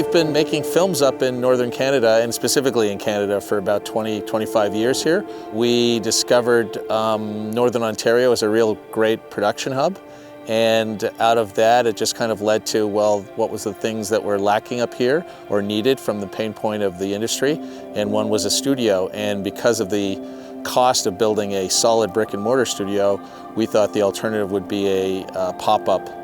We've been making films up in northern Canada, and specifically in Canada, for about 25 years here. We discovered Northern Ontario as a real great production hub, and out of that it just kind of led to, well, what was the things that were lacking up here or needed from the pain point of the industry, and one was a studio. And because of the cost of building a solid brick and mortar studio, we thought the alternative would be a pop-up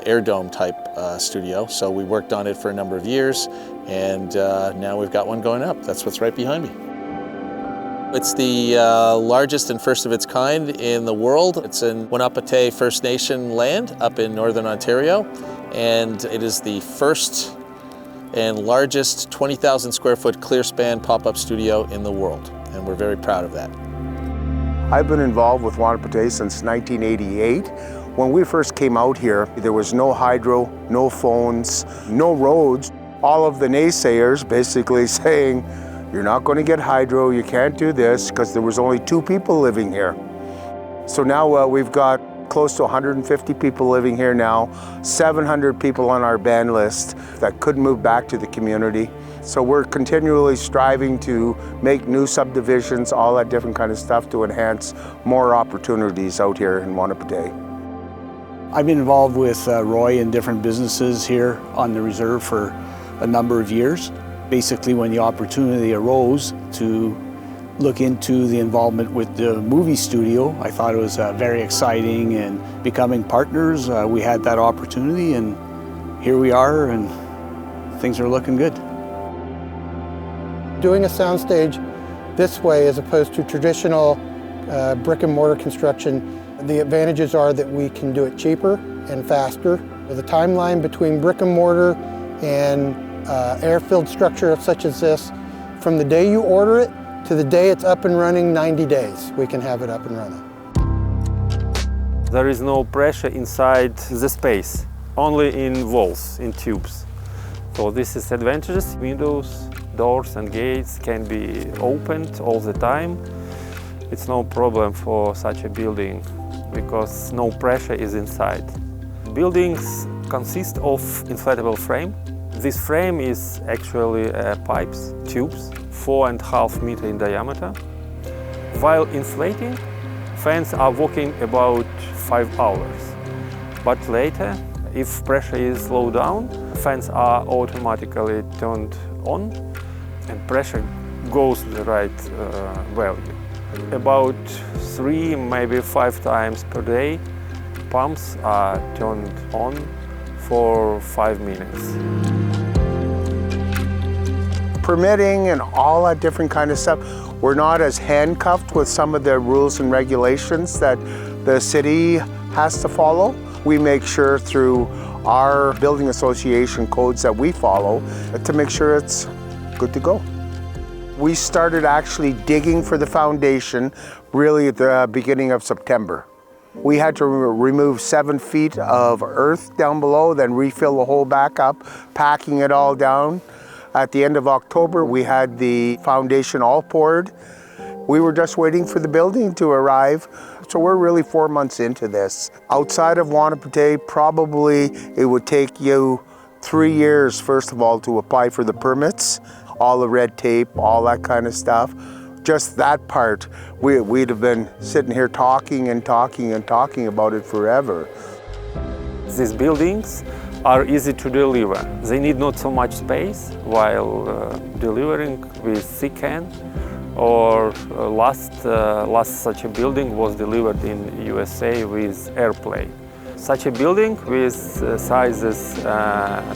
air dome type studio. So we worked on it for a number of years, and now we've got one going up. That's what's right behind me. It's the largest and first of its kind in the world. It's in Wahnapitae First Nation land up in northern Ontario, and it is the first and largest 20,000 square foot clear span pop-up studio in the world, and we're very proud of that. I've been involved with Wahnapitae since 1988. When we first came out here, there was no hydro, no phones, no roads. All of the naysayers basically saying, you're not going to get hydro, you can't do this, because there was only 2 people living here. So now we've got close to 150 people living here now, 700 people on our ban list that could move back to the community. So we're continually striving to make new subdivisions, all that different kind of stuff to enhance more opportunities out here in Wahnapitae. I've been involved with Roy in different businesses here on the reserve for a number of years. Basically, when the opportunity arose to look into the involvement with the movie studio, I thought it was very exciting, and becoming partners, we had that opportunity, and here we are, and things are looking good. Doing a soundstage this way as opposed to traditional brick and mortar construction, the advantages are that we can do it cheaper and faster. The timeline between brick and mortar and air-filled structure such as this, from the day you order it to the day it's up and running, 90 days, we can have it up and running. There is no pressure inside the space, only in walls, in tubes. So this is advantageous. Windows, doors and gates can be opened all the time. It's no problem for such a building because no pressure is inside. Buildings consist of inflatable frame. This frame is actually pipes, tubes, 4.5 meters in diameter. While inflating, fans are working about 5 hours. But later, if pressure is slowed down, fans are automatically turned on and pressure goes to the right value. About 3, maybe 5 times per day, pumps are turned on for 5 minutes. Permitting and all that different kind of stuff, we're not as handcuffed with some of the rules and regulations that the city has to follow. We make sure through our building association codes that we follow to make sure it's good to go. We started actually digging for the foundation really at the beginning of September. We had to remove 7 feet of earth down below, then refill the hole back up, packing it all down. At the end of October, we had the foundation all poured. We were just waiting for the building to arrive. So we're really 4 months into this. Outside of Wahnapitae, probably it would take you 3 years, first of all, to apply for the permits, all the red tape, all that kind of stuff. Just that part, we'd have been sitting here talking and talking and talking about it forever. These buildings are easy to deliver. They need not so much space while delivering with thick can. Or last such a building was delivered in USA with airplane. Such a building with sizes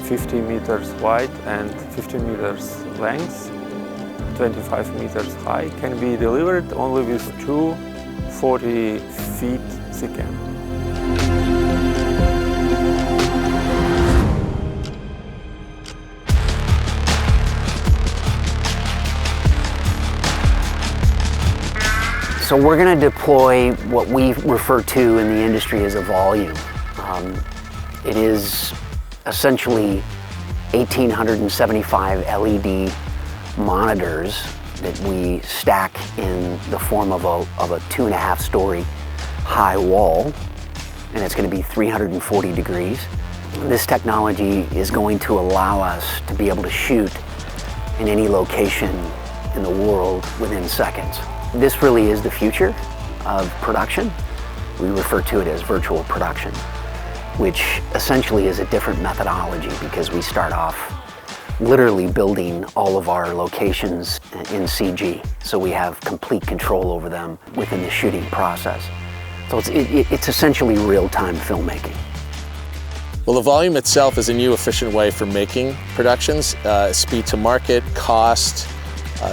50 meters wide and 50 meters length, 25 meters high, can be delivered only with 2 40 feet thick can. So we're going to deploy what we refer to in the industry as a volume. It is essentially 1,875 LED monitors that we stack in the form of a 2.5-story high wall, and it's going to be 340 degrees. This technology is going to allow us to be able to shoot in any location in the world within seconds. This really is the future of production. We refer to it as virtual production, which essentially is a different methodology because we start off literally building all of our locations in CG. So we have complete control over them within the shooting process. So it's essentially real-time filmmaking. Well, the volume itself is a new efficient way for making productions. Speed to market, cost,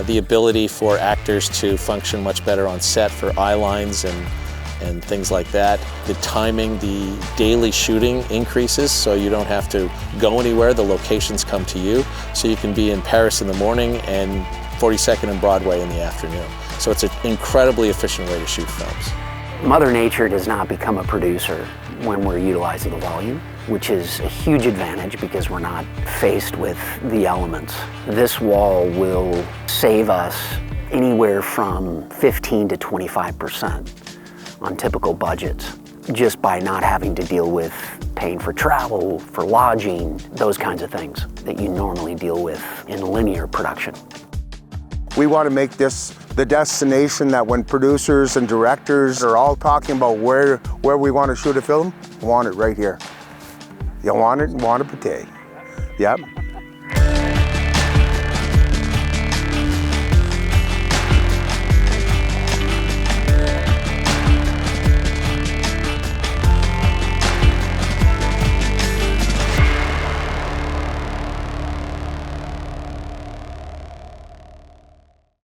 the ability for actors to function much better on set for eye lines and things like that. The timing, the daily shooting increases, so you don't have to go anywhere. The locations come to you. So you can be in Paris in the morning and 42nd and Broadway in the afternoon. So it's an incredibly efficient way to shoot films. Mother Nature does not become a producer when we're utilizing the volume, which is a huge advantage because we're not faced with the elements. This wall will save us anywhere from 15 to 25% on typical budgets, just by not having to deal with paying for travel, for lodging, those kinds of things that you normally deal with in linear production. We want to make this the destination that when producers and directors are all talking about where we want to shoot a film, we want it right here. You want it, want it, Yep.